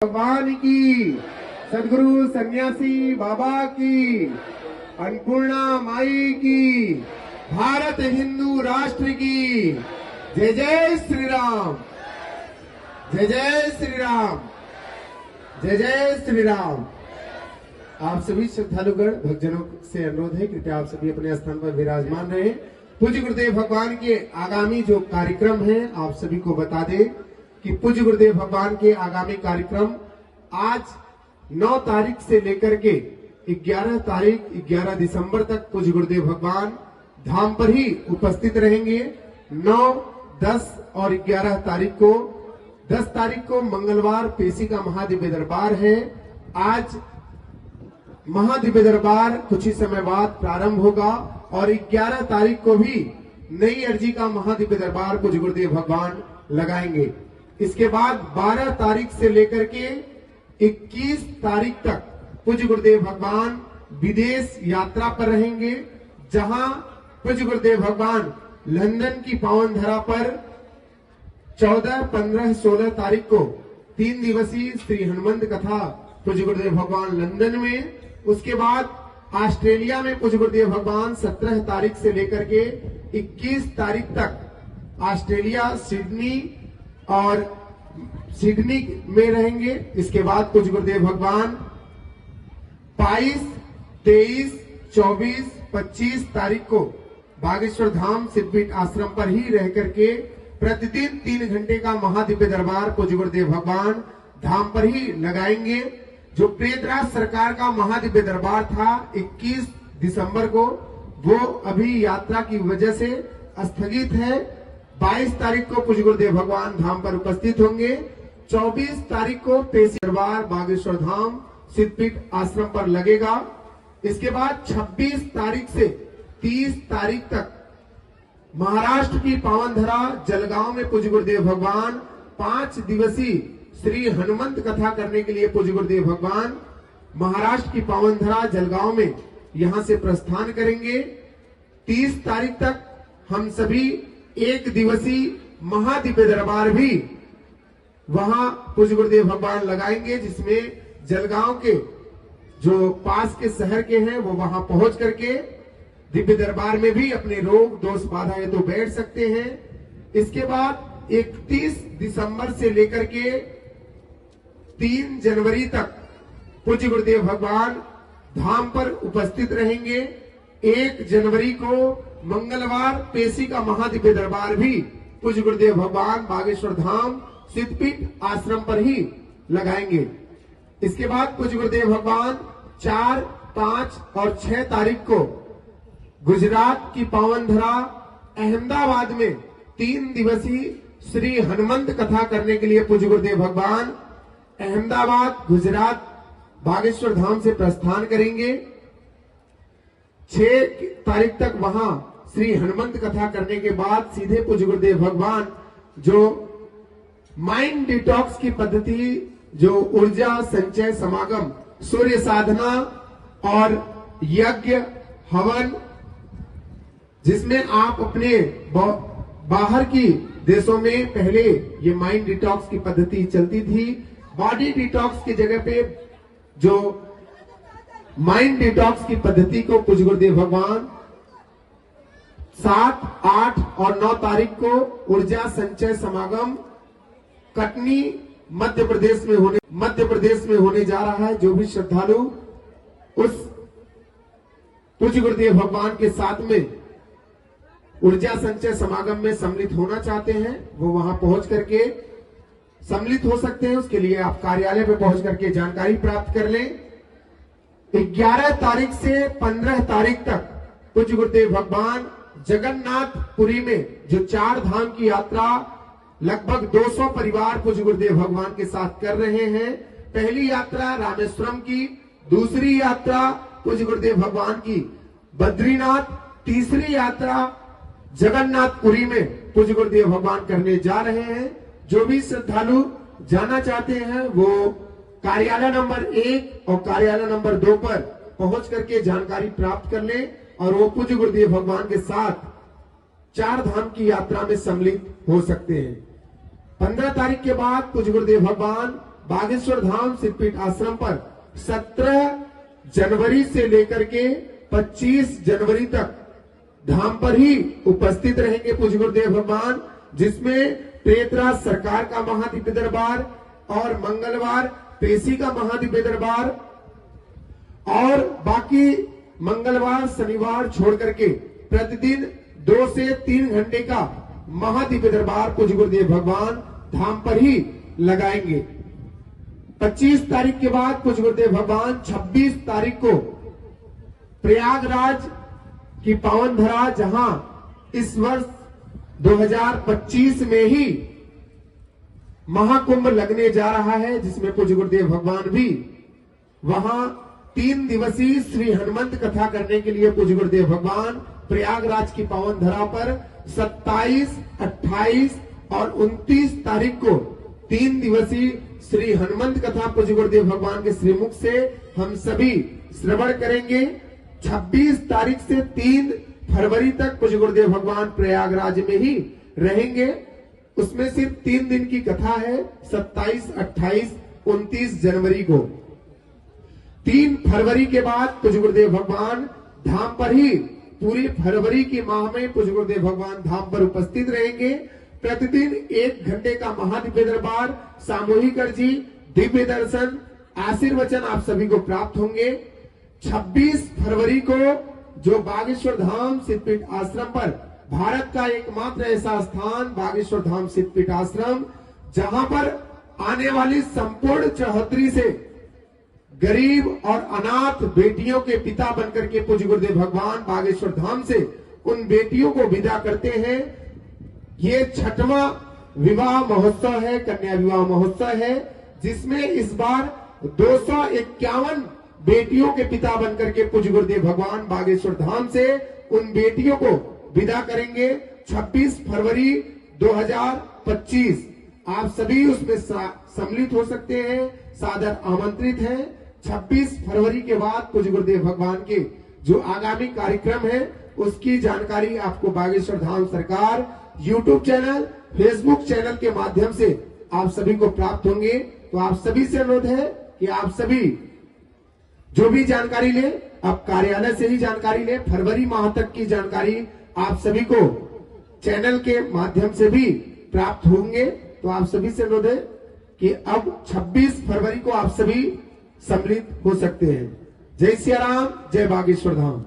भगवान की, सदगुरु सन्यासी बाबा की, अन्नपूर्णा माई की, भारत हिंदू राष्ट्र की। जय जय श्री राम, जय जय श्री राम, जय जय श्री राम। आप सभी श्रद्धालुगण भक्तजनों से अनुरोध है कृपया आप सभी अपने स्थान पर विराजमान रहे। पूज्य गुरुदेव भगवान के आगामी जो कार्यक्रम है आप सभी को बता दें कि पूज्य गुरुदेव भगवान के आगामी कार्यक्रम आज 9 तारीख से लेकर के 11 दिसंबर तक पूज्य गुरुदेव भगवान धाम पर ही उपस्थित रहेंगे। 9, 10 और 11 तारीख को 10 तारीख को मंगलवार पेशी का महादिव्य दरबार है। आज महादिव्य दरबार कुछ ही समय बाद प्रारंभ होगा और 11 तारीख को भी नई अर्जी का महादिव्य दरबार पूज्य गुरुदेव भगवान लगाएंगे। इसके बाद 12 तारीख से लेकर के 21 तारीख तक पूज्य गुरुदेव भगवान विदेश यात्रा पर रहेंगे, जहां पूज्य गुरुदेव भगवान लंदन की पावन धरा पर 14, 15, 16 तारीख को 3 दिवसीय श्री हनुमंत कथा पूज्य गुरुदेव भगवान लंदन में। उसके बाद ऑस्ट्रेलिया में पूज्य गुरुदेव भगवान 17 तारीख से लेकर के 21 तारीख तक ऑस्ट्रेलिया सिडनी में रहेंगे। इसके बाद पूज्य गुरुदेव भगवान 22, 23, 24, 25 तारीख को बागेश्वर धाम सिद्धपीठ आश्रम पर ही रह करके प्रतिदिन 3 घंटे का महादिव्य दरबार पूज्य गुरुदेव भगवान धाम पर ही लगाएंगे। जो प्रियदराज सरकार का महादिव्य दरबार था 21 दिसंबर को, वो अभी यात्रा की वजह से स्थगित है। 22 तारीख को पूज्य गुरुदेव भगवान धाम पर उपस्थित होंगे। 24 तारीख को पेशी दरबार बागेश्वर धाम सिद्धपीठ आश्रम पर लगेगा। इसके बाद 26 तारीख से 30 तारीख तक महाराष्ट्र की पावन धरा जलगांव में पूज्य गुरुदेव भगवान 5 दिवसीय श्री हनुमंत कथा करने के लिए पूज्य गुरुदेव भगवान महाराष्ट्र की पावन धरा जलगांव में यहां से प्रस्थान करेंगे। 30 तारीख तक हम सभी 1 दिवसीय महादिव्य दरबार भी वहां पूज्य गुरुदेव भगवान लगाएंगे, जिसमें जलगांव के जो पास के शहर के हैं वो वहां पहुंच करके दिव्य दरबार में भी अपने रोग दोष बाधा है तो बैठ सकते हैं। इसके बाद 31 दिसंबर से लेकर के 3 जनवरी तक पूज्य गुरुदेव भगवान धाम पर उपस्थित रहेंगे। 1 जनवरी को मंगलवार पेशी का महादिव्य दरबार भी पूज्य गुरुदेव भगवान बागेश्वर धाम सिद्धपीठ आश्रम पर ही लगाएंगे। इसके बाद पूज्य गुरुदेव भगवान 4, 5 और 6 तारीख को गुजरात की पावन धरा अहमदाबाद में 3 दिवसीय श्री हनुमंत कथा करने के लिए पूज्य गुरुदेव भगवान अहमदाबाद गुजरात बागेश्वर धाम से प्रस्थान करेंगे। 6 तारीख तक वहां श्री हनुमंत कथा करने के बाद सीधे पूज्य गुरुदेव भगवान जो माइंड डिटॉक्स की पद्धति, जो ऊर्जा संचय समागम, सूर्य साधना और यज्ञ हवन, जिसमें आप अपने बाहर की देशों में पहले ये माइंड डिटॉक्स की पद्धति चलती थी, बॉडी डिटॉक्स की जगह पे जो माइंड डिटॉक्स की पद्धति को पूज्य गुरुदेव भगवान 7, 8 और 9 तारीख को ऊर्जा संचय समागम कटनी मध्य प्रदेश में होने जा रहा है। जो भी श्रद्धालु उस पूज्य गुरुदेव भगवान के साथ में ऊर्जा संचय समागम में सम्मिलित होना चाहते हैं वो वहां पहुंच करके सम्मिलित हो सकते हैं। उसके लिए आप कार्यालय पे पहुंच करके जानकारी प्राप्त कर लें। 11 तारीख से 15 तारीख तक पूज्य गुरुदेव भगवान जगन्नाथपुरी में जो 4 धाम की यात्रा लगभग 200 परिवार पूज्य गुरुदेव भगवान के साथ कर रहे हैं। पहली यात्रा रामेश्वरम की, दूसरी यात्रा पूज्य गुरुदेव भगवान की बद्रीनाथ, तीसरी यात्रा जगन्नाथपुरी में पूज्य गुरुदेव भगवान करने जा रहे हैं। जो भी श्रद्धालु जाना चाहते हैं वो कार्यालय नंबर 1 और कार्यालय नंबर 2 पर पहुंच करके जानकारी प्राप्त कर लें और वो पूज्य गुरुदेव भगवान के साथ 4 धाम की यात्रा में सम्मिलित हो सकते हैं। 15 तारीख के बाद पूज्य गुरुदेव भगवान बागेश्वर धाम सिद्धपीठ आश्रम पर 17 जनवरी से लेकर के 25 जनवरी तक धाम पर ही उपस्थित रहेंगे पूज्य गुरुदेव भगवान, जिसमें तेतरा सरकार का महादिव्य दरबार और मंगलवार पेशी का महादिव्य दरबार और बाकी मंगलवार शनिवार छोड़ करके प्रतिदिन 2 से 3 घंटे का महादिव्य दरबार पूज्य गुरुदेव भगवान धाम पर ही लगाएंगे। 25 तारीख के बाद पूज्य गुरुदेव भगवान 26 तारीख को प्रयागराज की पावन धरा, जहां इस वर्ष 2025 में ही महाकुंभ लगने जा रहा है, जिसमें पूज्य गुरुदेव भगवान भी वहां 3 दिवसीय श्री हनुमंत कथा करने के लिए पूज्य गुरुदेव भगवान प्रयागराज की पावन धरा पर 27, 28 और 29 तारीख को 3 दिवसीय श्री हनुमंत कथा पूज्य गुरुदेव भगवान के श्रीमुख से हम सभी श्रवण करेंगे। 26 तारीख से 3 फरवरी तक पूज्य गुरुदेव भगवान प्रयागराज में ही रहेंगे। उसमें सिर्फ 3 दिन की कथा है, 27, 28, 29 जनवरी को। 3 फरवरी के बाद पूज्य गुरुदेव भगवान धाम पर ही पूरी फरवरी के माह में पूज्य गुरुदेव भगवान धाम पर उपस्थित रहेंगे। प्रतिदिन 1 घंटे का महादिव्य दरबार, सामूहिक अर्जी, दिव्य दर्शन, आशीर्वचन आप सभी को प्राप्त होंगे। 26 फरवरी को जो बागेश्वर धाम सिद्धपीठ आश्रम पर भारत का एकमात्र ऐसा स्थान बागेश्वर धाम सिद्धपीठ आश्रम, जहां पर आने वाली संपूर्ण चौहद्री से गरीब और अनाथ बेटियों के पिता बनकर के पूज्य गुरुदेव भगवान बागेश्वर धाम से उन बेटियों को विदा करते हैं। ये 6वां विवाह महोत्सव है, कन्या विवाह महोत्सव है, जिसमें इस बार 251 बेटियों के पिता बनकर के पूज्य गुरुदेव भगवान बागेश्वर धाम से उन बेटियों को विदा करेंगे। 26 फरवरी 2025 आप सभी उसमें सम्मिलित हो सकते हैं, सादर आमंत्रित हैं। 26 फरवरी के बाद पूज्य गुरुदेव भगवान के जो आगामी कार्यक्रम है उसकी जानकारी आपको बागेश्वर धाम सरकार YouTube चैनल, Facebook चैनल के माध्यम से आप सभी को प्राप्त होंगे। तो आप सभी से अनुरोध है कि आप सभी जो भी जानकारी ले, आप कार्यालय से ही जानकारी ले। फरवरी माह तक की जानकारी आप सभी को चैनल के माध्यम से भी प्राप्त होंगे। तो आप सभी से अनुरोध है कि अब 26 फरवरी को आप सभी सम्मिलित हो सकते हैं। जय सिया राम, जय बागेश्वर धाम।